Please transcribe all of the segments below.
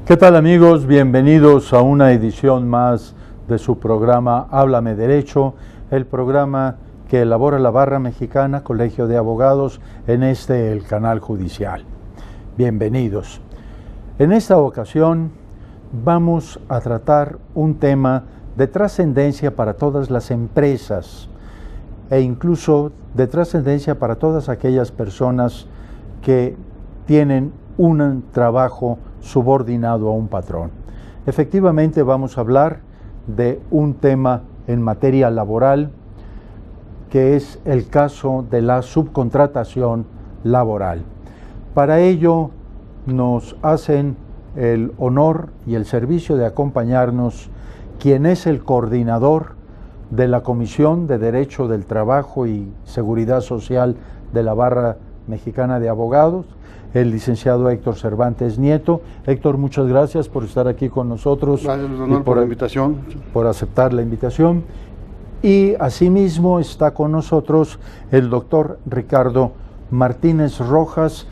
¿Qué tal, amigos? Bienvenidos a una edición más de su programa Háblame Derecho, el programa que elabora la Barra Mexicana, Colegio de Abogados, en el canal judicial. Bienvenidos. En esta ocasión vamos a tratar un tema de trascendencia para todas las empresas e incluso de trascendencia para todas aquellas personas que tienen un trabajo subordinado a un patrón. Efectivamente, vamos a hablar de un tema en materia laboral que es el caso de la subcontratación laboral. Para ello nos hacen el honor y el servicio de acompañarnos quien es el coordinador de la Comisión de Derecho del Trabajo y Seguridad Social de la Barra Mexicana de Abogados, el licenciado Héctor Cervantes Nieto. Héctor, muchas gracias por estar aquí con nosotros. Gracias, Donald, por la invitación. Por aceptar la invitación. Y asimismo está con nosotros el doctor Ricardo Martínez Rojas.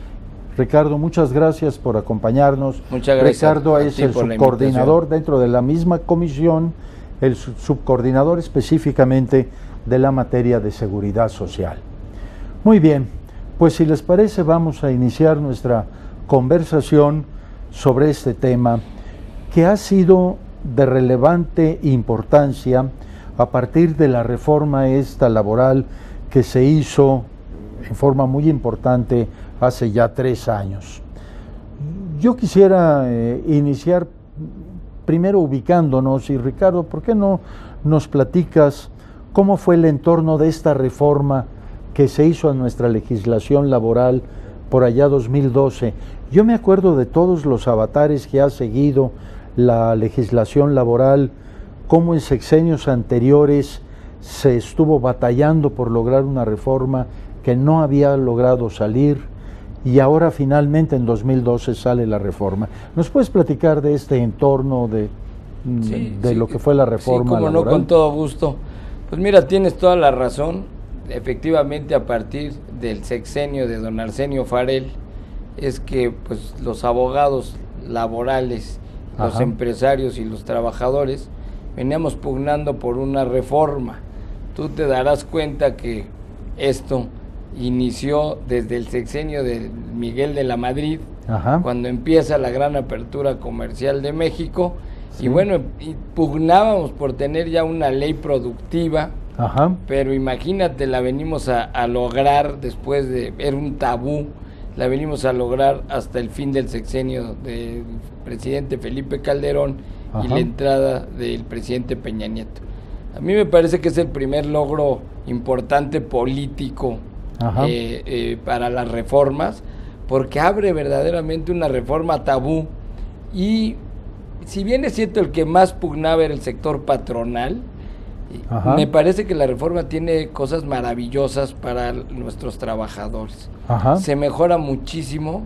Ricardo, muchas gracias por acompañarnos. Muchas gracias. Ricardo es el subcoordinador dentro de la misma comisión, el subcoordinador específicamente de la materia de seguridad social. Muy bien. Pues si les parece, vamos a iniciar nuestra conversación sobre este tema que ha sido de relevante importancia a partir de la reforma laboral que se hizo en forma muy importante hace ya 3 años. Yo quisiera iniciar primero ubicándonos, y Ricardo, ¿por qué no nos platicas cómo fue el entorno de esta reforma que se hizo a nuestra legislación laboral por allá 2012? Yo me acuerdo de todos los avatares que ha seguido la legislación laboral, cómo en sexenios anteriores se estuvo batallando por lograr una reforma que no había logrado salir, y ahora finalmente en 2012 sale la reforma. ¿Nos puedes platicar de este entorno de lo que fue la reforma laboral? No, con todo gusto. Pues mira, tienes toda la razón. Efectivamente, a partir del sexenio de don Arsenio Farel es que pues los abogados laborales, los empresarios y los trabajadores veníamos pugnando por una reforma. Tú te darás cuenta que esto inició desde el sexenio de Miguel de la Madrid, cuando empieza la gran apertura comercial de México, y bueno, pugnábamos por tener ya una ley productiva. Pero imagínate, la venimos a lograr después de, era un tabú, la venimos a lograr hasta el fin del sexenio del presidente Felipe Calderón y la entrada del presidente Peña Nieto. A mí me parece que es el primer logro importante político para las reformas, porque abre verdaderamente una reforma tabú. Y si bien es cierto, el que más pugnaba era el sector patronal, me parece que la reforma tiene cosas maravillosas para nuestros trabajadores. Se mejora muchísimo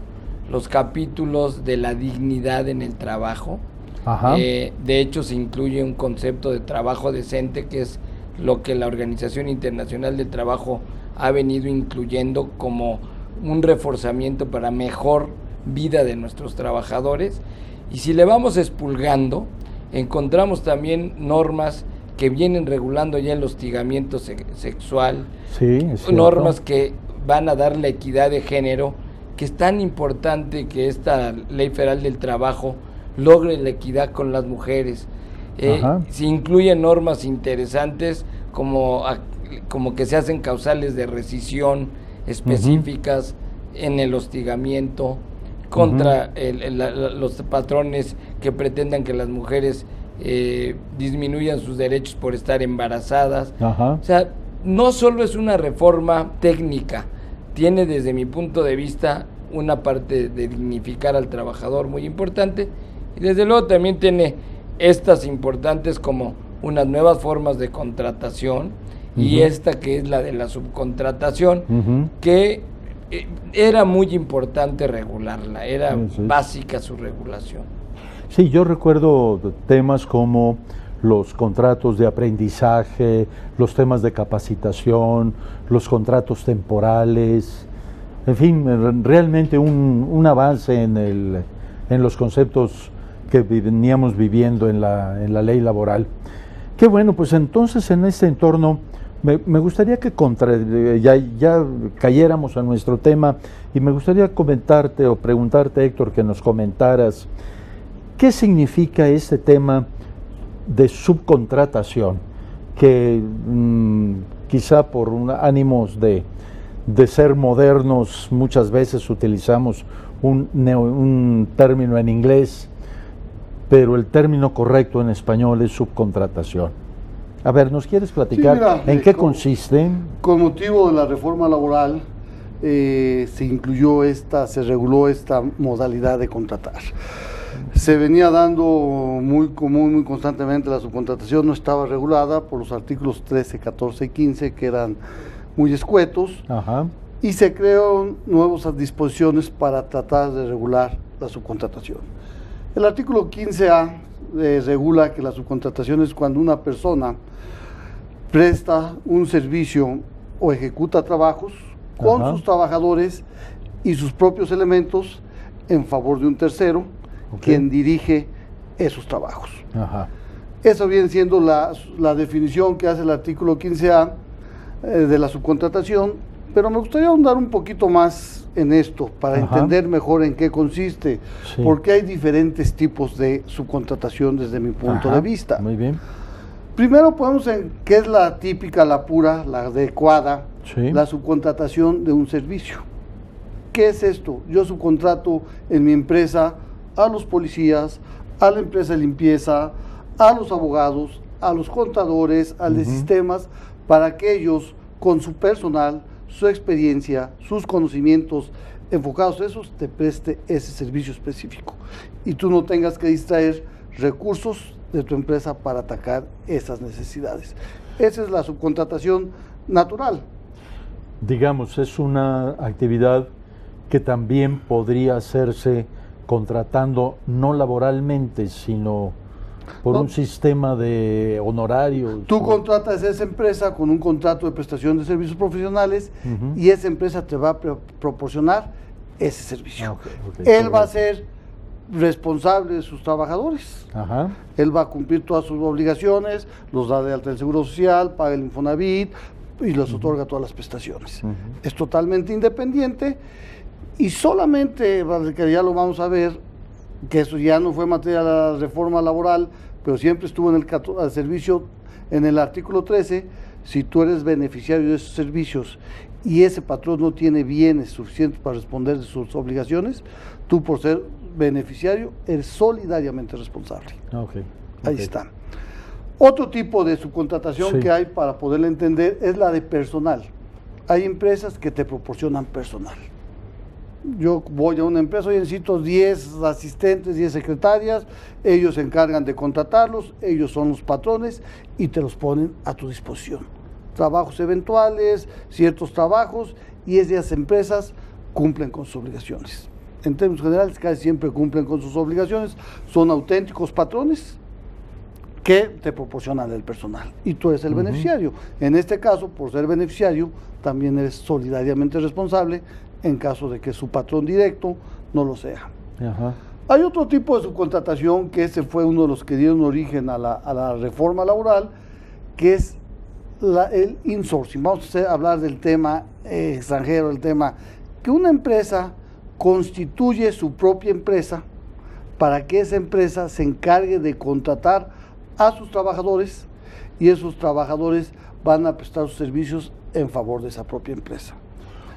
los capítulos de la dignidad en el trabajo. De hecho, se incluye un concepto de trabajo decente, que es lo que la Organización Internacional del Trabajo ha venido incluyendo como un reforzamiento para mejor vida de nuestros trabajadores. Y si le vamos expurgando, encontramos también normas que vienen regulando ya el hostigamiento sexual, normas que van a dar la equidad de género, que es tan importante que esta Ley Federal del Trabajo logre la equidad con las mujeres. Se incluyen normas interesantes como que se hacen causales de rescisión específicas en el hostigamiento contra los patrones que pretendan que las mujeres disminuyan sus derechos por estar embarazadas. O sea, no solo es una reforma técnica, tiene desde mi punto de vista una parte de dignificar al trabajador muy importante, y desde luego también tiene estas importantes como unas nuevas formas de contratación, y esta que es la de la subcontratación, que era muy importante regularla, era básica su regulación. Sí, yo recuerdo temas como los contratos de aprendizaje, los temas de capacitación, los contratos temporales, en fin, realmente un avance en los conceptos que veníamos viviendo en la ley laboral. Qué bueno, pues entonces en este entorno me gustaría que ya cayéramos a nuestro tema, y me gustaría comentarte o preguntarte, Héctor, que nos comentaras qué significa este tema de subcontratación, que quizá por ánimos de ser modernos muchas veces utilizamos un término en inglés, pero el término correcto en español es subcontratación. A ver, ¿nos quieres platicar en qué consiste? Con motivo de la reforma laboral se reguló esta modalidad de contratar. Se venía dando muy común, muy constantemente. La subcontratación no estaba regulada por los artículos 13, 14 y 15, que eran muy escuetos. Ajá. Y se crearon nuevas disposiciones para tratar de regular la subcontratación. El artículo 15A regula que la subcontratación es cuando una persona presta un servicio o ejecuta trabajos con sus trabajadores y sus propios elementos en favor de un tercero, quien dirige esos trabajos. Ajá. Eso viene siendo la definición que hace el artículo 15A de la subcontratación, pero me gustaría ahondar un poquito más en esto para entender mejor en qué consiste, porque hay diferentes tipos de subcontratación desde mi punto de vista. Muy bien. Primero podemos en qué es la típica, la pura, la adecuada, la subcontratación de un servicio. ¿Qué es esto? Yo subcontrato en mi empresa a los policías, a la empresa de limpieza, a los abogados, a los contadores, al de sistemas, para que ellos, con su personal, su experiencia, sus conocimientos enfocados a esos, te preste ese servicio específico. Y tú no tengas que distraer recursos de tu empresa para atacar esas necesidades. Esa es la subcontratación natural. Digamos, es una actividad que también podría hacerse contratando no laboralmente, sino por un sistema de honorarios. Tú contratas a esa empresa con un contrato de prestación de servicios profesionales y esa empresa te va a proporcionar ese servicio. Él va a ser responsable de sus trabajadores. Él va a cumplir todas sus obligaciones, los da de alta el Seguro Social, paga el Infonavit y les otorga todas las prestaciones. Es totalmente independiente y solamente, que ya lo vamos a ver, que eso ya no fue materia de la reforma laboral, pero siempre estuvo en el servicio, en el artículo 13, si tú eres beneficiario de esos servicios y ese patrón no tiene bienes suficientes para responder de sus obligaciones, tú por ser beneficiario eres solidariamente responsable. Ahí está. Otro tipo de subcontratación que hay para poderla entender es la de personal. Hay empresas que te proporcionan personal. Yo voy a una empresa, hoy necesito 10 asistentes, 10 secretarias, ellos se encargan de contratarlos, ellos son los patrones y te los ponen a tu disposición. Trabajos eventuales, ciertos trabajos, y esas empresas cumplen con sus obligaciones. En términos generales, casi siempre cumplen con sus obligaciones, son auténticos patrones que te proporcionan el personal y tú eres el beneficiario. En este caso, por ser beneficiario, también eres solidariamente responsable en caso de que su patrón directo no lo sea. Hay otro tipo de subcontratación, que ese fue uno de los que dieron origen a la reforma laboral, que es el insourcing. Vamos a hablar del tema extranjero, el tema que una empresa constituye su propia empresa para que esa empresa se encargue de contratar a sus trabajadores y esos trabajadores van a prestar sus servicios en favor de esa propia empresa.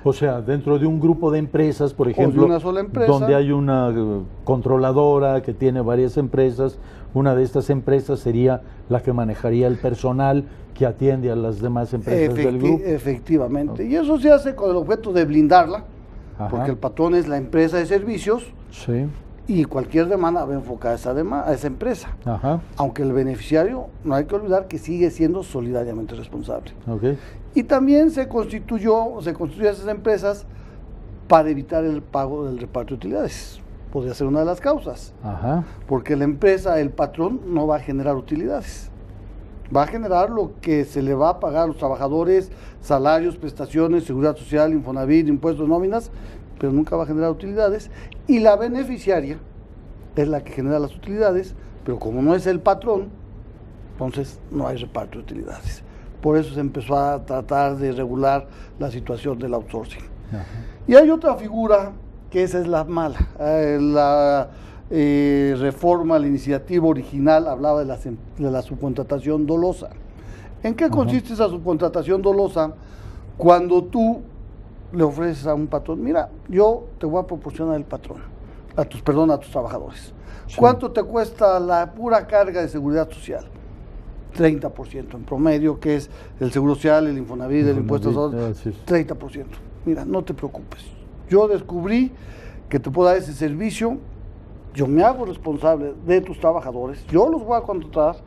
O sea, dentro de un grupo de empresas, por ejemplo, de una sola empresa, donde hay una controladora que tiene varias empresas, una de estas empresas sería la que manejaría el personal que atiende a las demás empresas del grupo. Efectivamente, y eso se hace con el objeto de blindarla, porque el patrón es la empresa de servicios y cualquier demanda va enfocada a esa empresa. Aunque el beneficiario, no hay que olvidar que sigue siendo solidariamente responsable. Y también se constituyó esas empresas para evitar el pago del reparto de utilidades. Podría ser una de las causas. Porque la empresa, el patrón, no va a generar utilidades. Va a generar lo que se le va a pagar a los trabajadores, salarios, prestaciones, seguridad social, Infonavit, impuestos, nóminas, pero nunca va a generar utilidades. Y la beneficiaria es la que genera las utilidades, pero como no es el patrón, entonces no hay reparto de utilidades. Por eso se empezó a tratar de regular la situación del outsourcing. Ajá. Y hay otra figura, que esa es la mala. La reforma, la iniciativa original hablaba de la subcontratación dolosa. ¿En qué consiste esa subcontratación dolosa? Cuando tú le ofreces a un patrón, mira, yo te voy a proporcionar el patrón, a tus trabajadores. Sí. ¿Cuánto te cuesta la pura carga de seguridad social? 30% en promedio, que es el Seguro Social, el Infonavit, el impuesto social, 30%. Mira, no te preocupes. Yo descubrí que te puedo dar ese servicio, yo me hago responsable de tus trabajadores, yo los voy a contratar,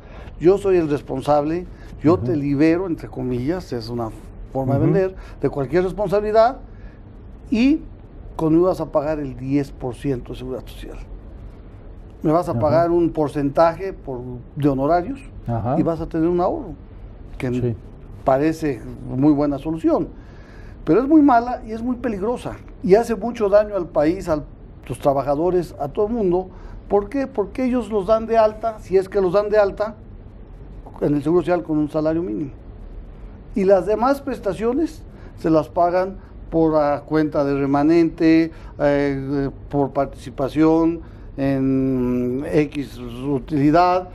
yo soy el responsable, yo te libero, entre comillas, es una forma de vender, de cualquier responsabilidad, y conmigo vas a pagar el 10% de seguridad social. Me vas a pagar un porcentaje de honorarios y vas a tener un ahorro, que parece muy buena solución, pero es muy mala y es muy peligrosa y hace mucho daño al país, a tus trabajadores, a todo el mundo. ¿Por qué? Porque ellos los dan de alta, si es que los dan de alta, en el Seguro Social con un salario mínimo. Y las demás prestaciones se las pagan por cuenta de remanente, por participación en X utilidad,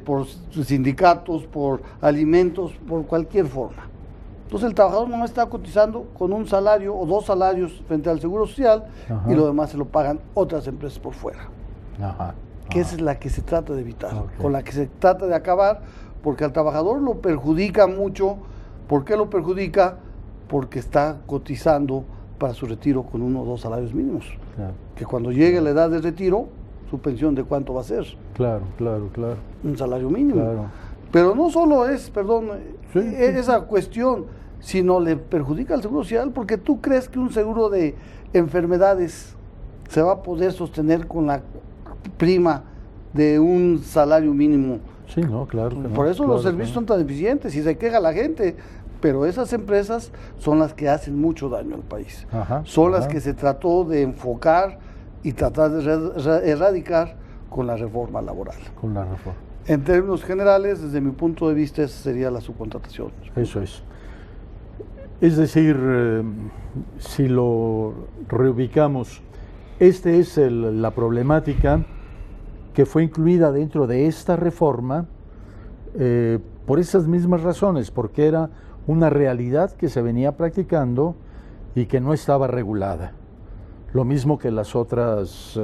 por sindicatos, por alimentos, por cualquier forma. Entonces el trabajador no está cotizando con un salario o 2 salarios frente al Seguro Social y lo demás se lo pagan otras empresas por fuera. Que esa es la que se trata de evitar, con la que se trata de acabar, porque al trabajador lo perjudica mucho. ¿Por qué lo perjudica? Porque está cotizando para su retiro con 1 o 2 salarios mínimos. Que cuando llegue la edad de retiro, su pensión de cuánto va a ser. Claro. Un salario mínimo. Pero no solo es, esa cuestión, sino le perjudica al Seguro Social, porque tú crees que un seguro de enfermedades se va a poder sostener con la prima de un salario mínimo. Sí, no, claro. Por eso los servicios son tan eficientes y se queja la gente, pero esas empresas son las que hacen mucho daño al país. Son las que se trató de enfocar y tratar de erradicar con la reforma laboral. En términos generales, desde mi punto de vista, esa sería la subcontratación. Eso es. Es decir, si lo reubicamos, esta es la problemática que fue incluida dentro de esta reforma por esas mismas razones, porque era una realidad que se venía practicando y que no estaba regulada. Lo mismo que las otras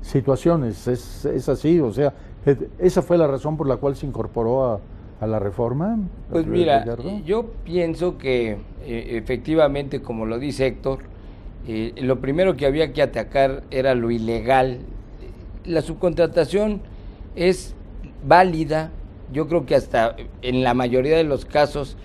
situaciones, es así, o sea, esa fue la razón por la cual se incorporó a la reforma. Pues mira, yo pienso que efectivamente, como lo dice Héctor, lo primero que había que atacar era lo ilegal. La subcontratación es válida, yo creo que hasta en la mayoría de los casos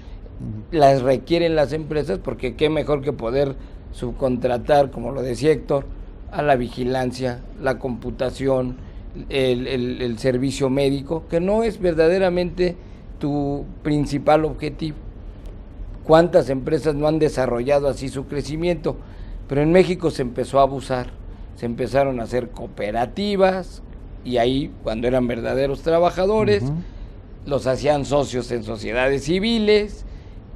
las requieren las empresas, porque qué mejor que poder subcontratar, como lo decía Héctor, a la vigilancia, la computación, el servicio médico, que no es verdaderamente tu principal objetivo. ¿Cuántas empresas no han desarrollado así su crecimiento? Pero en México se empezó a abusar, se empezaron a hacer cooperativas, y ahí, cuando eran verdaderos trabajadores, los hacían socios en sociedades civiles,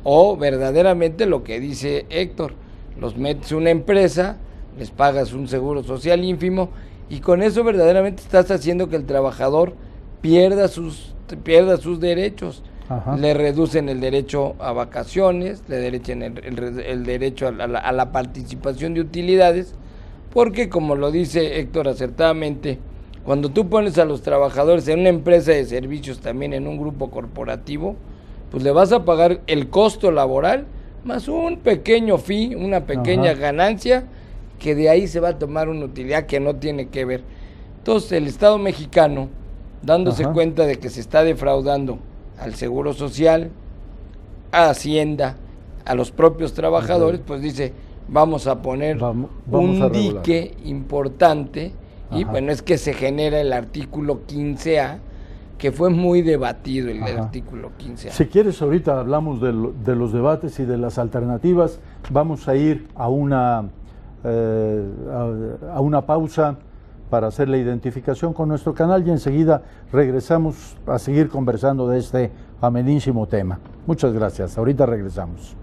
o verdaderamente lo que dice Héctor, los metes a una empresa, les pagas un seguro social ínfimo, y con eso verdaderamente estás haciendo que el trabajador pierda sus derechos. Le reducen el derecho a vacaciones, le reducen el derecho a la participación de utilidades, porque, como lo dice Héctor acertadamente, cuando tú pones a los trabajadores en una empresa de servicios, también en un grupo corporativo, pues le vas a pagar el costo laboral más un pequeño fee, una pequeña ganancia, que de ahí se va a tomar una utilidad que no tiene que ver. Entonces el Estado mexicano, dándose cuenta de que se está defraudando al Seguro Social, a Hacienda, a los propios trabajadores, pues dice, vamos a poner un dique importante, y bueno, es que se genera el artículo 15A, que fue muy debatido el artículo 15A. Si quieres, ahorita hablamos de los debates y de las alternativas. Vamos a ir a una pausa para hacer la identificación con nuestro canal y enseguida regresamos a seguir conversando de este amenísimo tema. Muchas gracias. Ahorita regresamos.